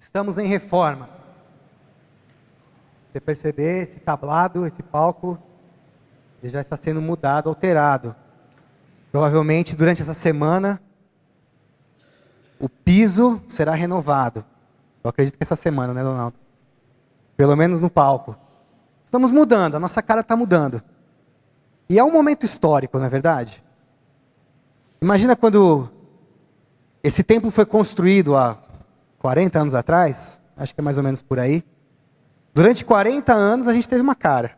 Estamos em reforma. Você perceber esse tablado, esse palco, ele já está sendo mudado, alterado. Provavelmente durante essa semana, o piso será renovado. Eu acredito que essa semana, né, Donaldo? Pelo menos no palco. Estamos mudando, a nossa cara está mudando. E é um momento histórico, não é verdade? Imagina quando esse templo foi construído há 40 anos atrás, acho que é mais ou menos por aí. Durante 40 anos a gente teve uma cara.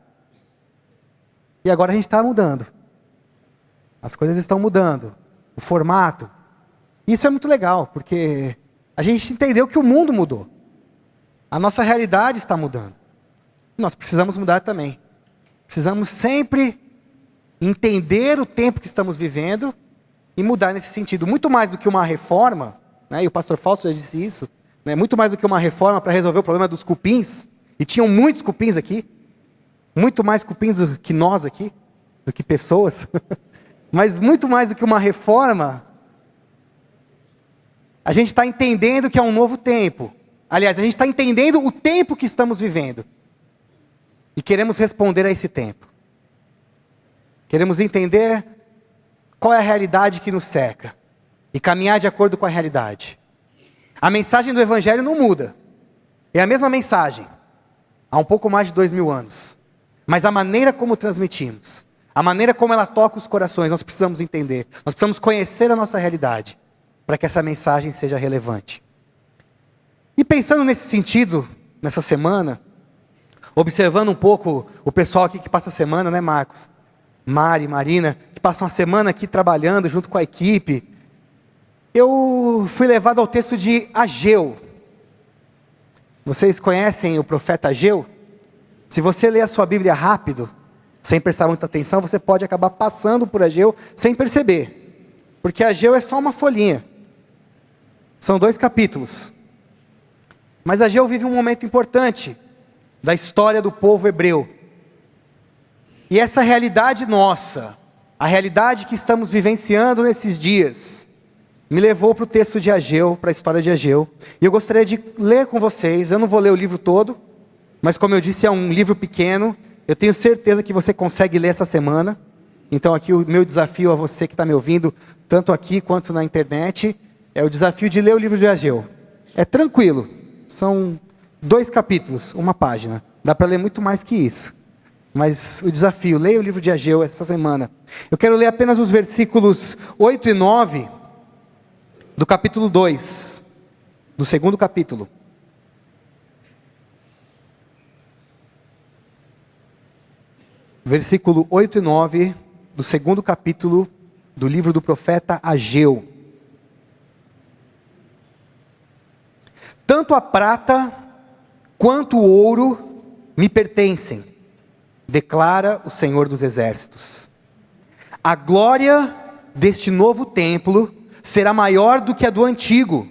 E agora a gente está mudando. As coisas estão mudando. O formato. Isso é muito legal, porque a gente entendeu que o mundo mudou. A nossa realidade está mudando. Nós precisamos mudar também. Precisamos sempre entender o tempo que estamos vivendo e mudar nesse sentido. Muito mais do que uma reforma, né, e o pastor Fausto já disse isso, né, muito mais do que uma reforma para resolver o problema dos cupins, e tinham muitos cupins aqui, muito mais cupins do que nós aqui, do que pessoas, mas muito mais do que uma reforma, a gente está entendendo que é um novo tempo. Aliás, a gente está entendendo o tempo que estamos vivendo. E queremos responder a esse tempo. Queremos entender qual é a realidade que nos cerca. E caminhar de acordo com a realidade. A mensagem do Evangelho não muda. É a mesma mensagem. Há um pouco mais de 2000 anos. Mas a maneira como transmitimos. A maneira como ela toca os corações. Nós precisamos entender. Nós precisamos conhecer a nossa realidade. Para que essa mensagem seja relevante. E pensando nesse sentido, nessa semana, observando um pouco o pessoal aqui que passa a semana, né, Marcos? Mari, Marina, que passam a semana aqui trabalhando junto com a equipe. Eu fui levado ao texto de Ageu. Vocês conhecem o profeta Ageu? Se você ler a sua Bíblia rápido, sem prestar muita atenção, você pode acabar passando por Ageu sem perceber. Porque Ageu é só uma folhinha. São 2 capítulos. Mas Ageu vive um momento importante da história do povo hebreu. E essa realidade nossa, a realidade que estamos vivenciando nesses dias, me levou para o texto de Ageu, para a história de Ageu. E eu gostaria de ler com vocês. Eu não vou ler o livro todo, mas como eu disse, é um livro pequeno. Eu tenho certeza que você consegue ler essa semana. Então aqui o meu desafio a você que está me ouvindo, tanto aqui quanto na internet, é o desafio de ler o livro de Ageu. É tranquilo. São 2 capítulos, 1 página. Dá para ler muito mais que isso. Mas o desafio, leia o livro de Ageu essa semana. Eu quero ler apenas os versículos 8 e 9 do capítulo 2, do 2º capítulo. Versículo 8 e 9 do 2º capítulo do livro do profeta Ageu. Tanto a prata quanto o ouro me pertencem, declara o Senhor dos Exércitos. A glória deste novo templo será maior do que a do antigo,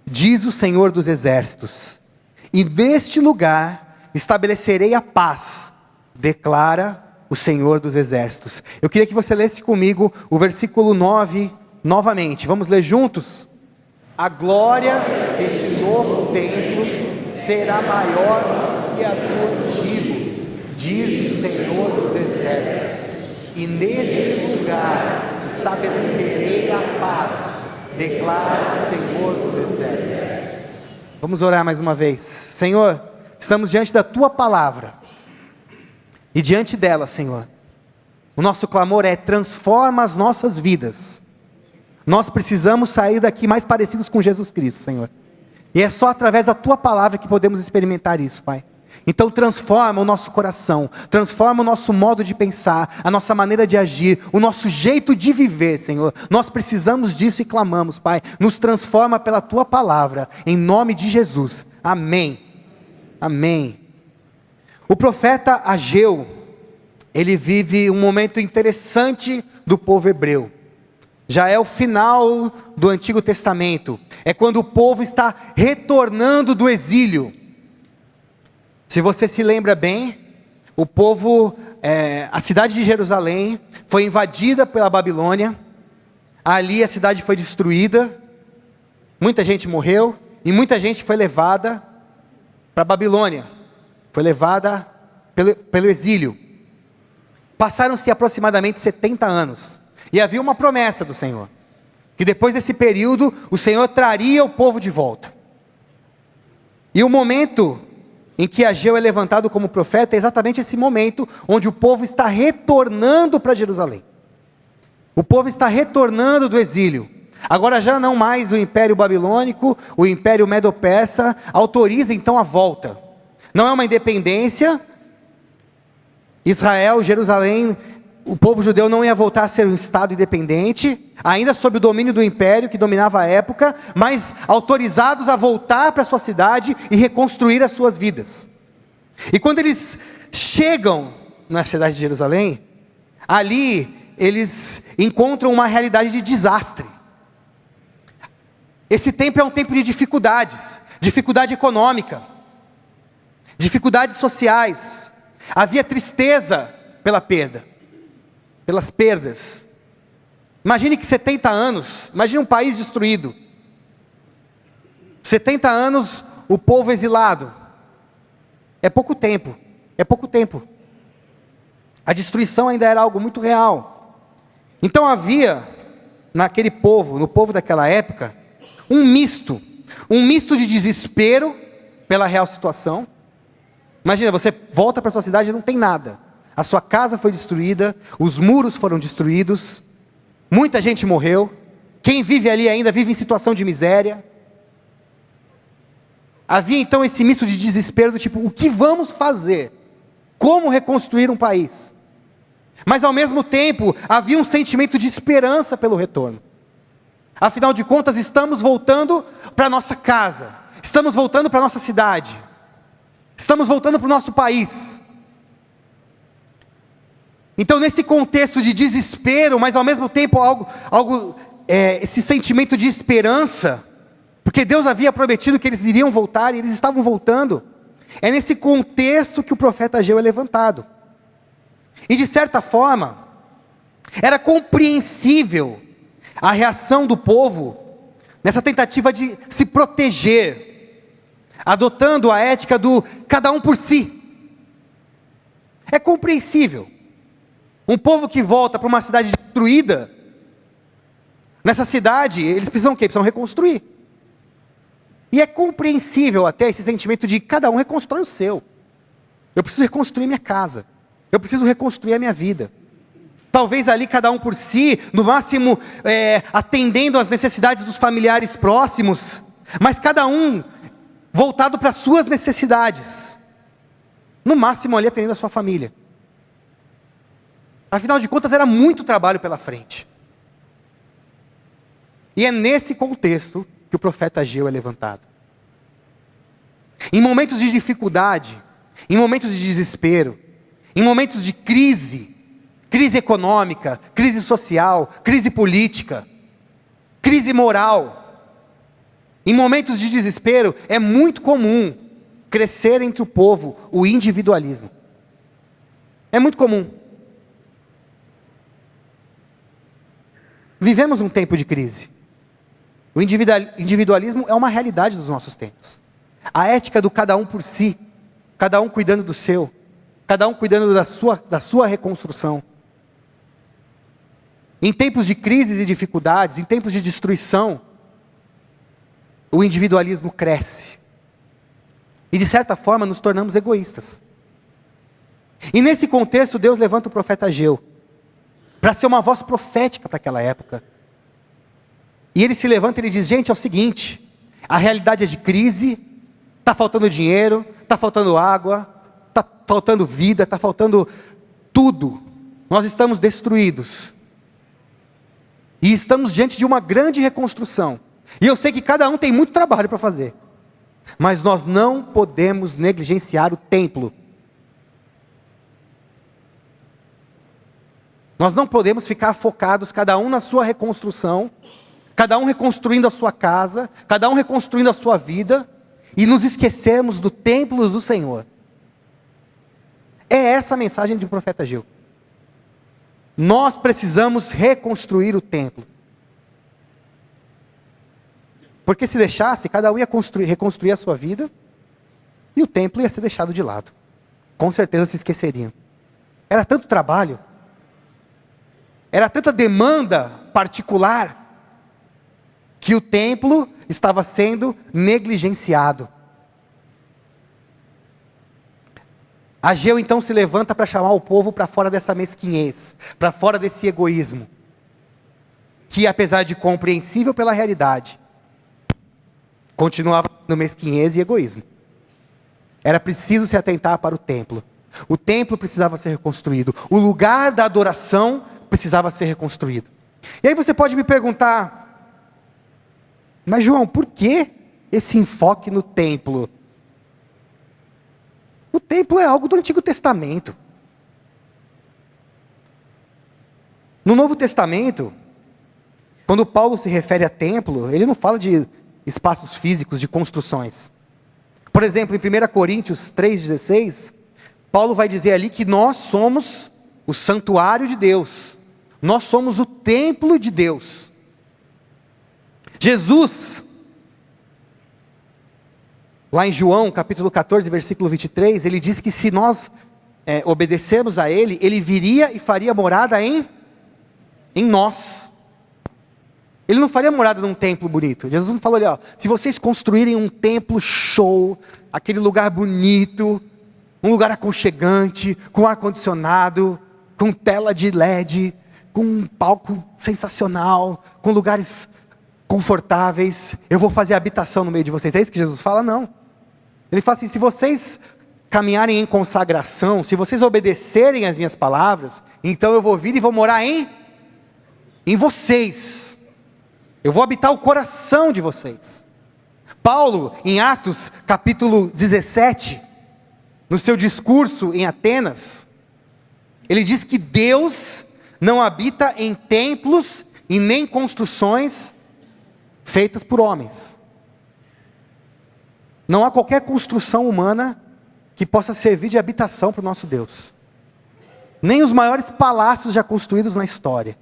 diz o Senhor dos Exércitos. E neste lugar estabelecerei a paz, declara o Senhor dos Exércitos. Eu queria que você lesse comigo o versículo 9 novamente. Vamos ler juntos? A glória deste novo templo será maior do que a do antigo, diz o Senhor dos Exércitos. E neste lugar estabelecerei a paz, declara o Senhor dos Exércitos. Vamos orar mais uma vez. Senhor, estamos diante da Tua palavra. E diante dela, Senhor, o nosso clamor é: transforma as nossas vidas. Nós precisamos sair daqui mais parecidos com Jesus Cristo, Senhor. E é só através da Tua palavra que podemos experimentar isso, Pai. Então transforma o nosso coração, transforma o nosso modo de pensar, a nossa maneira de agir, o nosso jeito de viver, Senhor. Nós precisamos disso e clamamos, Pai. Nos transforma pela Tua palavra, em nome de Jesus. Amém. Amém. O profeta Ageu, ele vive um momento interessante do povo hebreu. Já é o final do Antigo Testamento. É quando o povo está retornando do exílio. Se você se lembra bem, o povo, a cidade de Jerusalém foi invadida pela Babilônia. Ali a cidade foi destruída. Muita gente morreu. e muita gente foi levada para a Babilônia. Foi levada pelo exílio. Passaram-se aproximadamente 70 anos. E havia uma promessa do Senhor, que depois desse período, o Senhor traria o povo de volta. E o momento em que Ageu é levantado como profeta é exatamente esse momento, onde o povo está retornando para Jerusalém. O povo está retornando do exílio. Agora já não mais o Império Babilônico, o Império Medo-Persa, autoriza então a volta. Não é uma independência. Israel, Jerusalém, o povo judeu não ia voltar a ser um estado independente, ainda sob o domínio do império que dominava a época, mas autorizados a voltar para a sua cidade e reconstruir as suas vidas. E quando eles chegam na cidade de Jerusalém, ali eles encontram uma realidade de desastre. Esse tempo é um tempo de dificuldades, dificuldade econômica, dificuldades sociais. Havia tristeza pela perda, pelas perdas. Imagine que 70 anos, imagine um país destruído. 70 anos, o povo exilado. É pouco tempo, é pouco tempo. A destruição ainda era algo muito real. Então havia, naquele povo, no povo daquela época, um misto de desespero pela real situação. Imagina, você volta para sua cidade e não tem nada. A sua casa foi destruída, os muros foram destruídos, muita gente morreu. Quem vive ali ainda vive em situação de miséria. Havia então esse misto de desespero do tipo, o que vamos fazer? Como reconstruir um país? Mas ao mesmo tempo, havia um sentimento de esperança pelo retorno. Afinal de contas, estamos voltando para a nossa casa, estamos voltando para a nossa cidade, estamos voltando para o nosso país. Então, nesse contexto de desespero, mas ao mesmo tempo esse sentimento de esperança, porque Deus havia prometido que eles iriam voltar e eles estavam voltando, é nesse contexto que o profeta Ageu é levantado. E de certa forma, era compreensível a reação do povo nessa tentativa de se proteger, adotando a ética do cada um por si. É compreensível. Um povo que volta para uma cidade destruída, nessa cidade, eles precisam o quê? Precisam reconstruir. E é compreensível até esse sentimento de cada um reconstrói o seu. Eu preciso reconstruir minha casa. Eu preciso reconstruir a minha vida. Talvez ali cada um por si, no máximo atendendo às necessidades dos familiares próximos, mas cada um voltado para as suas necessidades. No máximo ali atendendo a sua família. Afinal de contas era muito trabalho pela frente. E é nesse contexto que o profeta Ageu é levantado. Em momentos de dificuldade, em momentos de desespero, em momentos de crise econômica, crise social, crise política, crise moral. Em momentos de desespero, é muito comum crescer entre o povo o individualismo. É muito comum. Vivemos um tempo de crise. O individualismo é uma realidade dos nossos tempos. A ética do cada um por si, cada um cuidando do seu, cada um cuidando da sua reconstrução. Em tempos de crises e dificuldades, em tempos de destruição, o individualismo cresce. E de certa forma nos tornamos egoístas. E nesse contexto Deus levanta o profeta Ageu, para ser uma voz profética para aquela época. E ele se levanta e ele diz, gente, é o seguinte, a realidade é de crise, está faltando dinheiro, está faltando água, está faltando vida, está faltando tudo. Nós estamos destruídos. E estamos diante de uma grande reconstrução. E eu sei que cada um tem muito trabalho para fazer. Mas nós não podemos negligenciar o templo. Nós não podemos ficar focados, cada um na sua reconstrução, cada um reconstruindo a sua casa, cada um reconstruindo a sua vida, e nos esquecermos do templo do Senhor. É essa a mensagem do profeta Ageu. Nós precisamos reconstruir o templo. Porque se deixasse, cada um ia reconstruir a sua vida, e o templo ia ser deixado de lado. Com certeza se esqueceriam. Era tanto trabalho, era tanta demanda particular, que o templo estava sendo negligenciado. Ageu então se levanta para chamar o povo para fora dessa mesquinhez, para fora desse egoísmo, que apesar de compreensível pela realidade, continuava no mesquinhez e egoísmo. Era preciso se atentar para o templo. O templo precisava ser reconstruído. O lugar da adoração precisava ser reconstruído. E aí você pode me perguntar, mas João, por que esse enfoque no templo? O templo é algo do Antigo Testamento. No Novo Testamento, quando Paulo se refere a templo, ele não fala de espaços físicos, de construções. Por exemplo, em 1 Coríntios 3,16, Paulo vai dizer ali que nós somos o santuário de Deus. Nós somos o templo de Deus. Jesus, lá em João, capítulo 14, versículo 23, ele diz que se nós obedecermos a Ele, Ele viria e faria morada em nós. Ele não faria morada num templo bonito. Jesus não falou ali, ó, se vocês construírem um templo show, aquele lugar bonito, um lugar aconchegante, com ar-condicionado, com tela de LED, com um palco sensacional, com lugares confortáveis, eu vou fazer habitação no meio de vocês. É isso que Jesus fala? Não. Ele fala assim, se vocês caminharem em consagração, se vocês obedecerem às minhas palavras, então eu vou vir e vou morar em vocês. Eu vou habitar o coração de vocês. Paulo, em Atos, capítulo 17, no seu discurso em Atenas, ele diz que Deus não habita em templos e nem construções feitas por homens. Não há qualquer construção humana que possa servir de habitação para o nosso Deus. Nem os maiores palácios já construídos na história.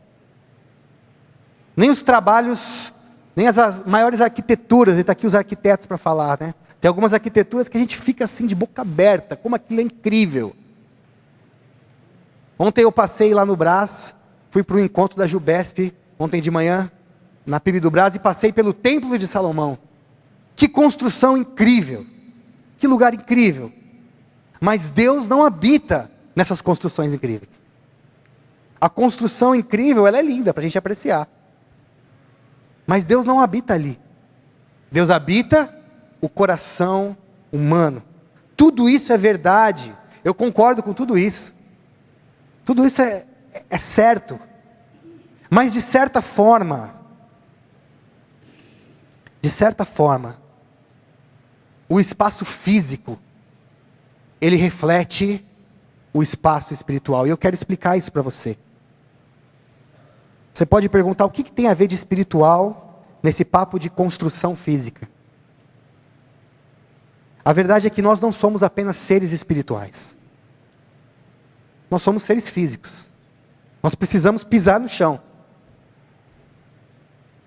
Nem os trabalhos, nem as maiores arquiteturas, e está aqui os arquitetos para falar, né? Tem algumas arquiteturas que a gente fica assim de boca aberta, como aquilo é incrível. Ontem eu passei lá no Brás, fui para o encontro da Jubesp, ontem de manhã, na PIB do Brás, e passei pelo Templo de Salomão. Que construção incrível, que lugar incrível. Mas Deus não habita nessas construções incríveis. A construção incrível, ela é linda para a gente apreciar. Mas Deus não habita ali. Deus habita o coração humano. Tudo isso é verdade. Eu concordo com tudo isso. Tudo isso é certo. Mas de certa forma, o espaço físico, ele reflete o espaço espiritual. E eu quero explicar isso para você. Você pode perguntar o que tem a ver de espiritual nesse papo de construção física. A verdade é que nós não somos apenas seres espirituais. Nós somos seres físicos. Nós precisamos pisar no chão.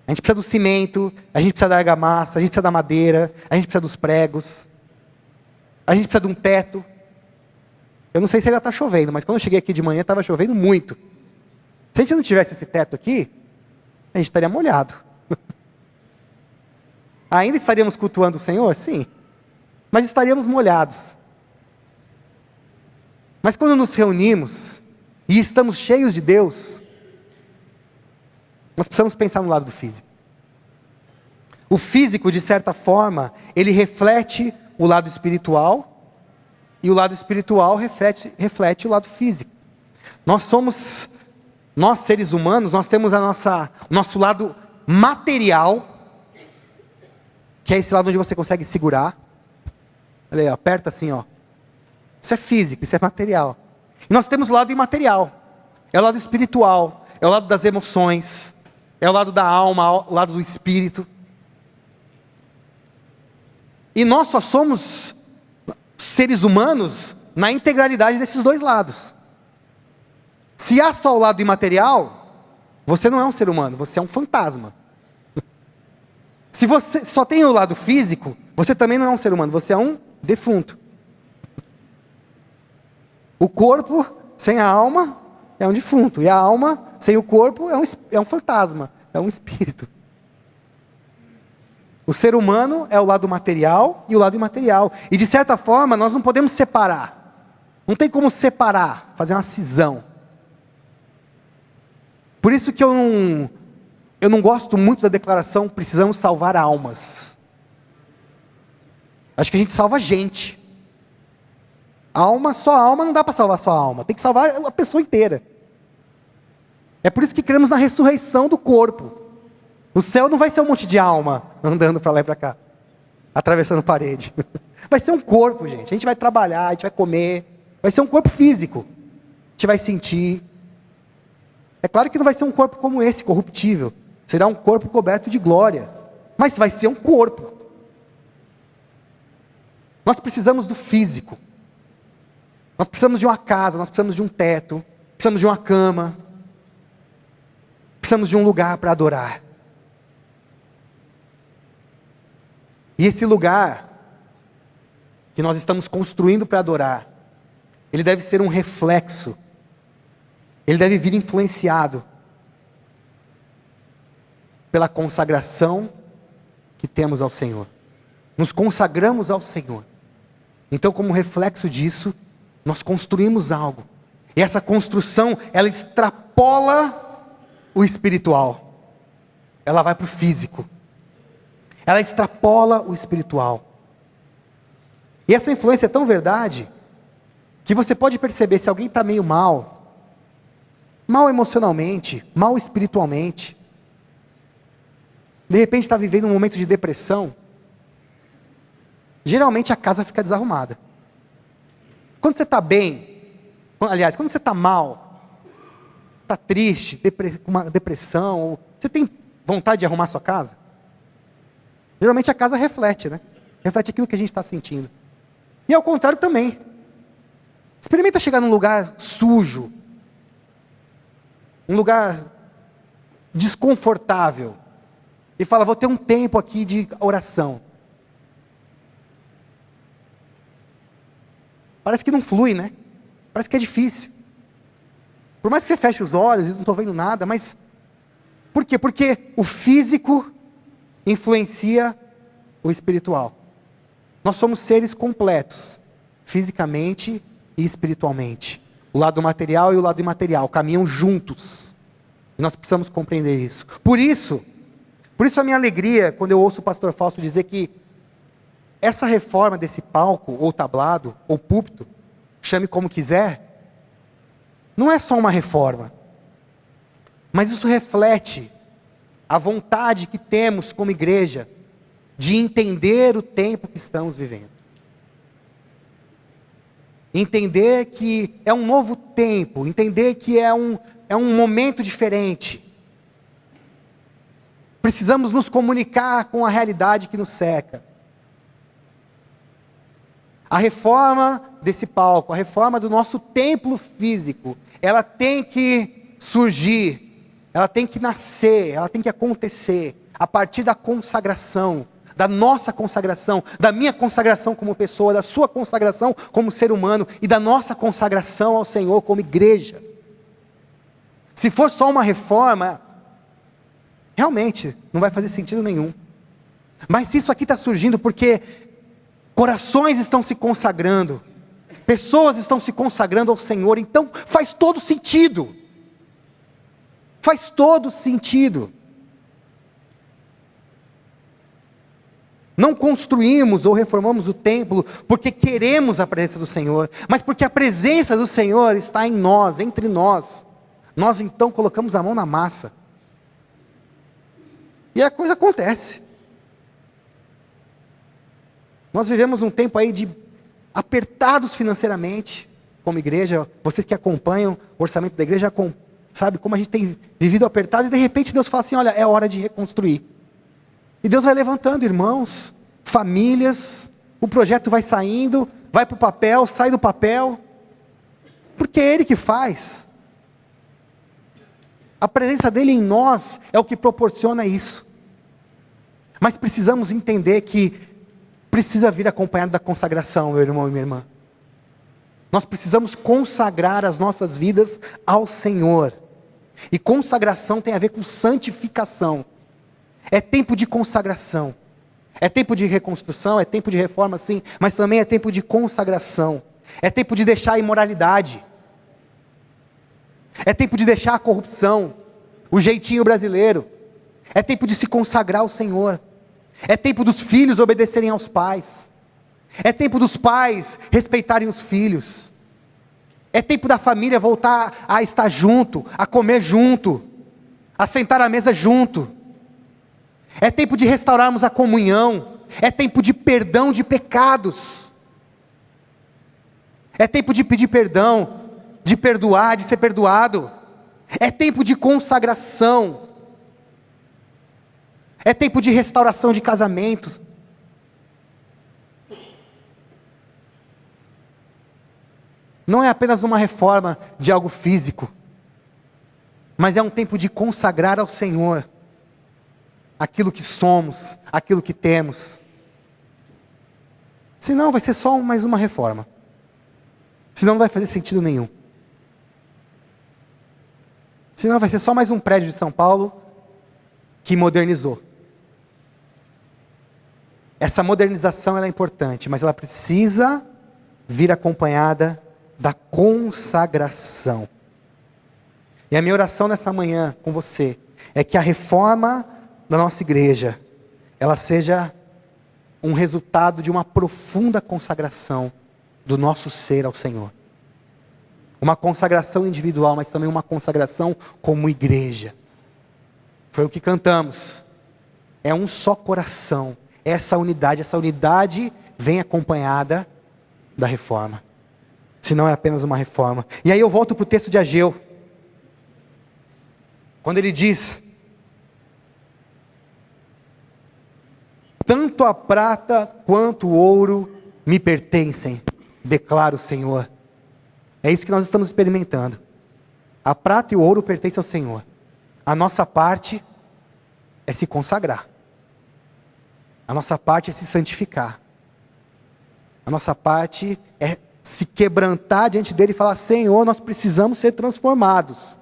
A gente precisa do cimento, a gente precisa da argamassa, a gente precisa da madeira, a gente precisa dos pregos, a gente precisa de um teto. Eu não sei se ainda está chovendo, mas quando eu cheguei aqui de manhã estava chovendo muito. Se a gente não tivesse esse teto aqui, a gente estaria molhado. Ainda estaríamos cultuando o Senhor? Sim. Mas estaríamos molhados. Mas quando nos reunimos e estamos cheios de Deus, nós precisamos pensar no lado do físico. O físico, de certa forma, ele reflete o lado espiritual, e o lado espiritual reflete o lado físico. Nós seres humanos, nós temos o nosso lado material, que é esse lado onde você consegue segurar. Olha aí, aperta assim, ó. Isso é físico, isso é material. E nós temos o lado imaterial. É o lado espiritual, é o lado das emoções, é o lado da alma, o lado do espírito. E nós só somos seres humanos na integralidade desses dois lados. Se há só o lado imaterial, você não é um ser humano, você é um fantasma. Se você só tem o lado físico, você também não é um ser humano, você é um defunto. O corpo sem a alma é um defunto, e a alma sem o corpo é um fantasma, é um espírito. O ser humano é o lado material e o lado imaterial. E de certa forma, nós não podemos separar. Não tem como separar, fazer uma cisão. Por isso que eu não gosto muito da declaração, precisamos salvar almas. Acho que a gente salva gente. Só alma não dá para salvar só a alma. Tem que salvar a pessoa inteira. É por isso que cremos na ressurreição do corpo. O céu não vai ser um monte de alma andando para lá e para cá, atravessando parede. Vai ser um corpo, gente. A gente vai trabalhar, a gente vai comer. Vai ser um corpo físico. A gente vai sentir. É claro que não vai ser um corpo como esse, corruptível. Será um corpo coberto de glória. Mas vai ser um corpo. Nós precisamos do físico. Nós precisamos de uma casa, nós precisamos de um teto, precisamos de uma cama. Precisamos de um lugar para adorar. E esse lugar que nós estamos construindo para adorar, ele deve ser um reflexo, ele deve vir influenciado pela consagração que temos ao Senhor. Nos consagramos ao Senhor. Então, como reflexo disso, nós construímos algo. E essa construção, ela extrapola o espiritual. Ela vai para o físico. Ela extrapola o espiritual. E essa influência é tão verdade, que você pode perceber se alguém está meio mal emocionalmente, mal espiritualmente, de repente está vivendo um momento de depressão, geralmente a casa fica desarrumada. Quando você está bem, aliás, quando você está mal, está triste, com uma depressão, você tem vontade de arrumar sua casa? Geralmente a casa reflete, né? Reflete aquilo que a gente está sentindo. E ao contrário também. Experimenta chegar num lugar sujo, um lugar desconfortável, e fala, vou ter um tempo aqui de oração. Parece que não flui, né? Parece que é difícil. Por mais que você feche os olhos e não estou vendo nada, mas... Por quê? Porque o físico influencia o espiritual. Nós somos seres completos, fisicamente e espiritualmente. O lado material e o lado imaterial caminham juntos. E nós precisamos compreender isso. Por isso a minha alegria quando eu ouço o pastor Fausto dizer que essa reforma desse palco, ou tablado, ou púlpito, chame como quiser, não é só uma reforma, mas isso reflete a vontade que temos como igreja de entender o tempo que estamos vivendo. Entender que é um novo tempo, entender que é um momento diferente. Precisamos nos comunicar com a realidade que nos cerca. A reforma desse palco, a reforma do nosso templo físico, ela tem que surgir, ela tem que nascer, ela tem que acontecer a partir da consagração, da nossa consagração, da minha consagração como pessoa, da sua consagração como ser humano e da nossa consagração ao Senhor como igreja. Se for só uma reforma, realmente não vai fazer sentido nenhum. Mas se isso aqui está surgindo porque corações estão se consagrando, pessoas estão se consagrando ao Senhor, então faz todo sentido. Faz todo sentido. Não construímos ou reformamos o templo porque queremos a presença do Senhor, mas porque a presença do Senhor está em nós, entre nós. Nós então colocamos a mão na massa. E a coisa acontece. Nós vivemos um tempo aí de apertados financeiramente, como igreja. Vocês que acompanham o orçamento da igreja, sabe como a gente tem vivido apertado, e de repente Deus fala assim, olha, é hora de reconstruir. E Deus vai levantando irmãos, famílias, o projeto vai saindo, vai para o papel, sai do papel, porque é Ele que faz. A presença dEle em nós é o que proporciona isso. Mas precisamos entender que precisa vir acompanhado da consagração, meu irmão e minha irmã. Nós precisamos consagrar as nossas vidas ao Senhor. E consagração tem a ver com santificação. É tempo de consagração. É tempo de reconstrução, é tempo de reforma, sim, mas também é tempo de consagração. É tempo de deixar a imoralidade. É tempo de deixar a corrupção, o jeitinho brasileiro. É tempo de se consagrar ao Senhor. É tempo dos filhos obedecerem aos pais. É tempo dos pais respeitarem os filhos. É tempo da família voltar a estar junto, a comer junto, a sentar à mesa junto. É tempo de restaurarmos a comunhão. É tempo de perdão de pecados. É tempo de pedir perdão, de perdoar, de ser perdoado. É tempo de consagração. É tempo de restauração de casamentos. Não é apenas uma reforma de algo físico, mas é um tempo de consagrar ao Senhor aquilo que somos, aquilo que temos. Senão vai ser só mais uma reforma. Senão não vai fazer sentido nenhum. Senão vai ser só mais um prédio de São Paulo que modernizou. Essa modernização ela é importante, mas ela precisa vir acompanhada da consagração. E a minha oração nessa manhã com você é que a reforma da nossa igreja, ela seja um resultado de uma profunda consagração do nosso ser ao Senhor. Uma consagração individual, mas também uma consagração como igreja. Foi o que cantamos. É um só coração. Essa unidade vem acompanhada da reforma. Senão é apenas uma reforma. E aí eu volto para o texto de Ageu. Quando ele diz: tanto a prata quanto o ouro me pertencem, declara o Senhor. É isso que nós estamos experimentando. A prata e o ouro pertencem ao Senhor. A nossa parte é se consagrar. A nossa parte é se santificar. A nossa parte é se quebrantar diante dele e falar: Senhor, nós precisamos ser transformados.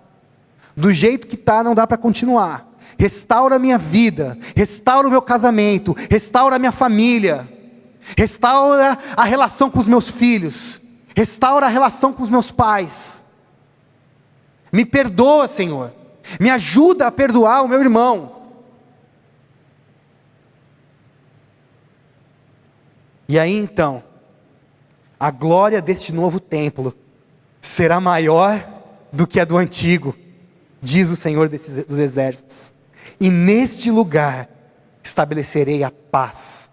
Do jeito que está, não dá para continuar. Restaura a minha vida, restaura o meu casamento, restaura a minha família, restaura a relação com os meus filhos, restaura a relação com os meus pais. Me perdoa, Senhor. Me ajuda a perdoar o meu irmão. E aí então, a glória deste novo templo será maior do que a do antigo, diz o Senhor dos exércitos. E neste lugar estabelecerei a paz.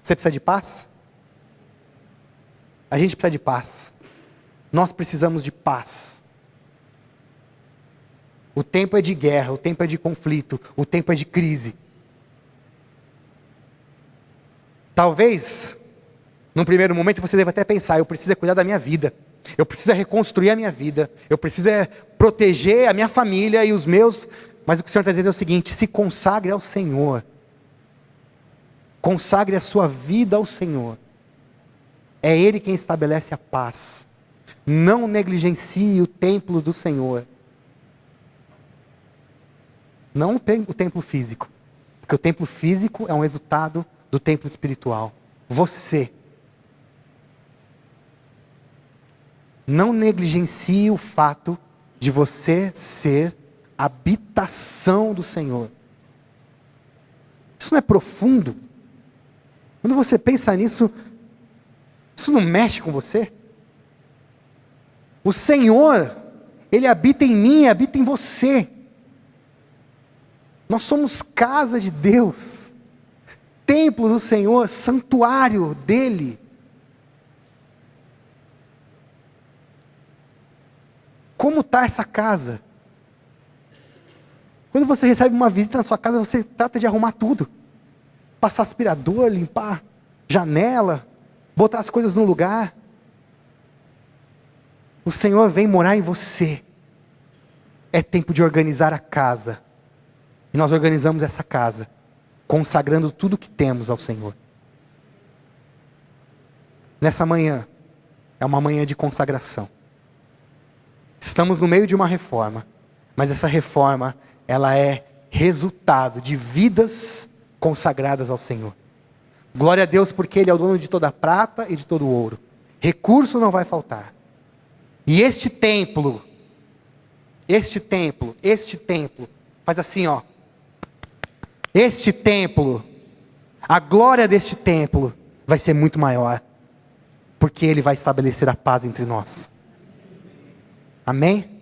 Você precisa de paz? A gente precisa de paz. Nós precisamos de paz. O tempo é de guerra, o tempo é de conflito, o tempo é de crise. Talvez, num primeiro momento, você deva até pensar: eu preciso cuidar da minha vida. Eu preciso reconstruir a minha vida. Eu preciso proteger a minha família e os meus. Mas o que o Senhor está dizendo é o seguinte: se consagre ao Senhor. Consagre a sua vida ao Senhor. É Ele quem estabelece a paz. Não negligencie o templo do Senhor. Não o templo físico. Porque o templo físico é um resultado do templo espiritual. Você. Não negligencie o fato de você ser habitação do Senhor. Isso não é profundo? Quando você pensa nisso, isso não mexe com você? O Senhor, Ele habita em mim, habita em você. Nós somos casa de Deus, templo do Senhor, santuário dEle. Como está essa casa? Quando você recebe uma visita na sua casa, você trata de arrumar tudo. Passar aspirador, limpar janela, botar as coisas no lugar. O Senhor vem morar em você. É tempo de organizar a casa. E nós organizamos essa casa. consagrando tudo que temos ao Senhor. Nessa manhã, é uma manhã de consagração. Estamos no meio de uma reforma, mas essa reforma, ela é resultado de vidas consagradas ao Senhor. Glória a Deus, porque Ele é o dono de toda a prata e de todo o ouro. Recurso não vai faltar. E este templo, faz assim, ó. Este templo, a glória deste templo vai ser muito maior, porque Ele vai estabelecer a paz entre nós. Amém?